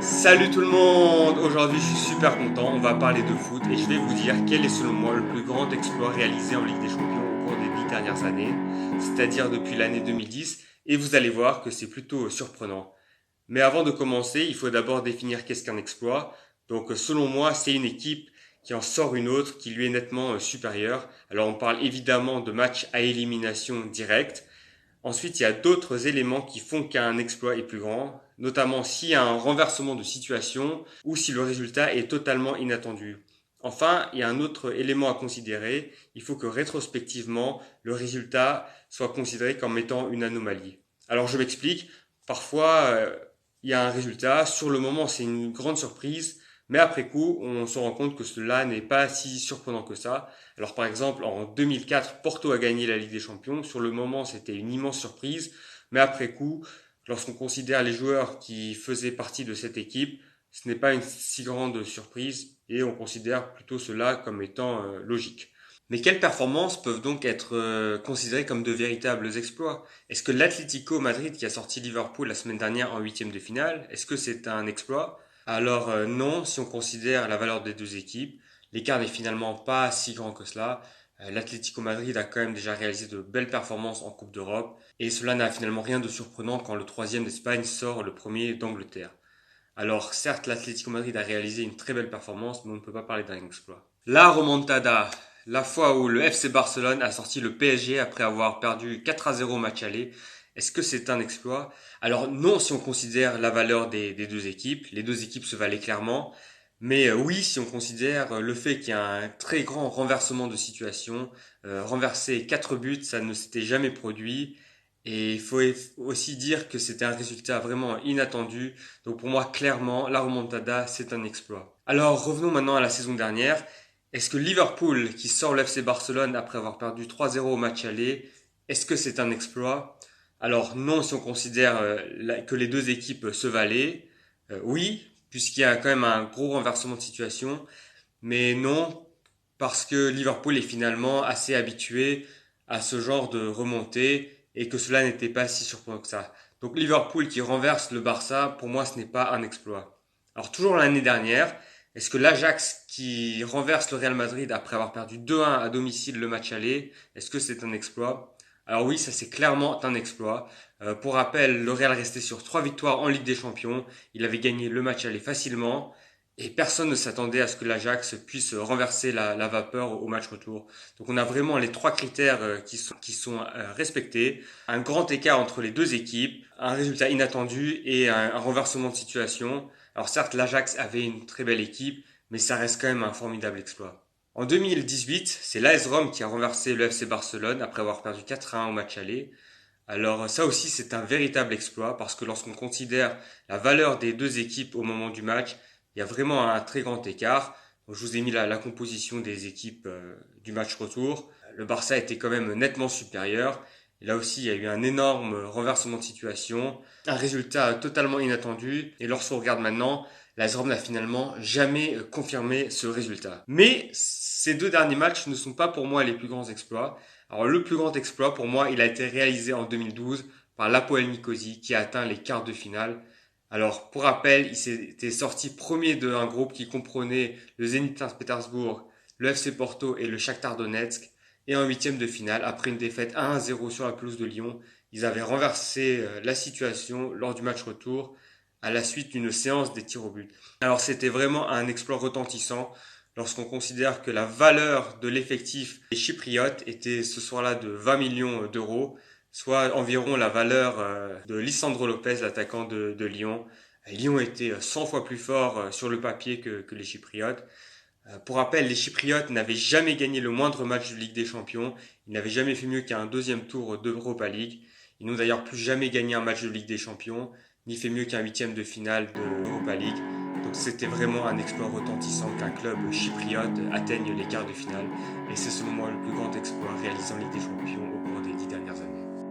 Salut tout le monde! Aujourd'hui je suis super content, on va parler de foot et je vais vous dire quel est selon moi le plus grand exploit réalisé en Ligue des Champions au cours des 10 dernières années, c'est-à-dire depuis l'année 2010, et vous allez voir que c'est plutôt surprenant. Mais avant de commencer, il faut d'abord définir qu'est-ce qu'un exploit. Donc selon moi, c'est une équipe qui en sort une autre qui lui est nettement supérieure. Alors on parle évidemment de matchs à élimination directe. Ensuite, il y a d'autres éléments qui font qu'un exploit est plus grand, notamment s'il y a un renversement de situation ou si le résultat est totalement inattendu. Enfin, il y a un autre élément à considérer, il faut que rétrospectivement, le résultat soit considéré comme étant une anomalie. Alors je m'explique, parfois il y a un résultat, sur le moment c'est une grande surprise, mais après coup on se rend compte que cela n'est pas si surprenant que ça. Alors par exemple, en 2004, Porto a gagné la Ligue des Champions. Sur le moment, c'était une immense surprise. Mais après coup, lorsqu'on considère les joueurs qui faisaient partie de cette équipe, ce n'est pas une si grande surprise et on considère plutôt cela comme étant logique. Mais quelles performances peuvent donc être considérées comme de véritables exploits? Est-ce que l'Atlético Madrid qui a sorti Liverpool la semaine dernière en huitième de finale, est-ce que c'est un exploit? Alors non, si on considère la valeur des deux équipes. L'écart n'est finalement pas si grand que cela. L'Atlético Madrid a quand même déjà réalisé de belles performances en Coupe d'Europe et cela n'a finalement rien de surprenant quand le troisième d'Espagne sort le premier d'Angleterre. Alors certes, l'Atlético Madrid a réalisé une très belle performance, mais on ne peut pas parler d'un exploit. La remontada, la fois où le FC Barcelone a sorti le PSG après avoir perdu 4-0 au match aller, est-ce que c'est un exploit? Alors non, si on considère la valeur des deux équipes, les deux équipes se valaient clairement, mais oui, si on considère le fait qu'il y a un très grand renversement de situation, renverser 4 buts, ça ne s'était jamais produit, et il faut aussi dire que c'était un résultat vraiment inattendu, donc pour moi, clairement, la remontada, c'est un exploit. Alors revenons maintenant à la saison dernière. Est-ce que Liverpool, qui sort le FC Barcelone après avoir perdu 3-0 au match aller, est-ce que c'est un exploit? Alors non, si on considère que les deux équipes se valaient. Oui, puisqu'il y a quand même un gros renversement de situation. Mais non, parce que Liverpool est finalement assez habitué à ce genre de remontée et que cela n'était pas si surprenant que ça. Donc Liverpool qui renverse le Barça, pour moi, ce n'est pas un exploit. Alors toujours l'année dernière, est-ce que l'Ajax qui renverse le Real Madrid après avoir perdu 2-1 à domicile le match aller, est-ce que c'est un exploit? Alors oui, ça c'est clairement un exploit. Pour rappel, le Real restait sur 3 victoires en Ligue des Champions. Il avait gagné le match aller facilement. Et personne ne s'attendait à ce que l'Ajax puisse renverser la vapeur au match retour. Donc on a vraiment les trois critères qui sont respectés. Un grand écart entre les deux équipes, un résultat inattendu et un renversement de situation. Alors certes, l'Ajax avait une très belle équipe, mais ça reste quand même un formidable exploit. En 2018, c'est l'AS Rome qui a renversé le FC Barcelone après avoir perdu 4-1 au match aller. Alors ça aussi c'est un véritable exploit parce que lorsqu'on considère la valeur des deux équipes au moment du match, il y a vraiment un très grand écart. Je vous ai mis la composition des équipes du match retour. Le Barça était quand même nettement supérieur. Et là aussi, il y a eu un énorme renversement de situation, un résultat totalement inattendu. Et lorsqu'on regarde maintenant, la Rome n'a finalement jamais confirmé ce résultat. Mais ces deux derniers matchs ne sont pas pour moi les plus grands exploits. Alors le plus grand exploit pour moi, il a été réalisé en 2012 par l'Apoel Nicosie qui a atteint les quarts de finale. Alors pour rappel, il s'était sorti premier d'un groupe qui comprenait le Zénith Saint-Pétersbourg, le FC Porto et le Shakhtar Donetsk. Et en huitième de finale, après une défaite 1-0 sur la pelouse de Lyon, ils avaient renversé la situation lors du match retour à la suite d'une séance des tirs au but. Alors c'était vraiment un exploit retentissant lorsqu'on considère que la valeur de l'effectif des Chypriotes était ce soir-là de 20 millions d'euros, soit environ la valeur de Lisandro Lopez, l'attaquant de Lyon. Lyon était 100 fois plus fort sur le papier que les Chypriotes. Pour rappel, les Chypriotes n'avaient jamais gagné le moindre match de Ligue des Champions. Ils n'avaient jamais fait mieux qu'un deuxième tour d'Europa League. Ils n'ont d'ailleurs plus jamais gagné un match de Ligue des Champions, ni fait mieux qu'un huitième de finale d'Europa League. Donc c'était vraiment un exploit retentissant qu'un club chypriote atteigne les quarts de finale. Et c'est selon moi le plus grand exploit réalisé en Ligue des Champions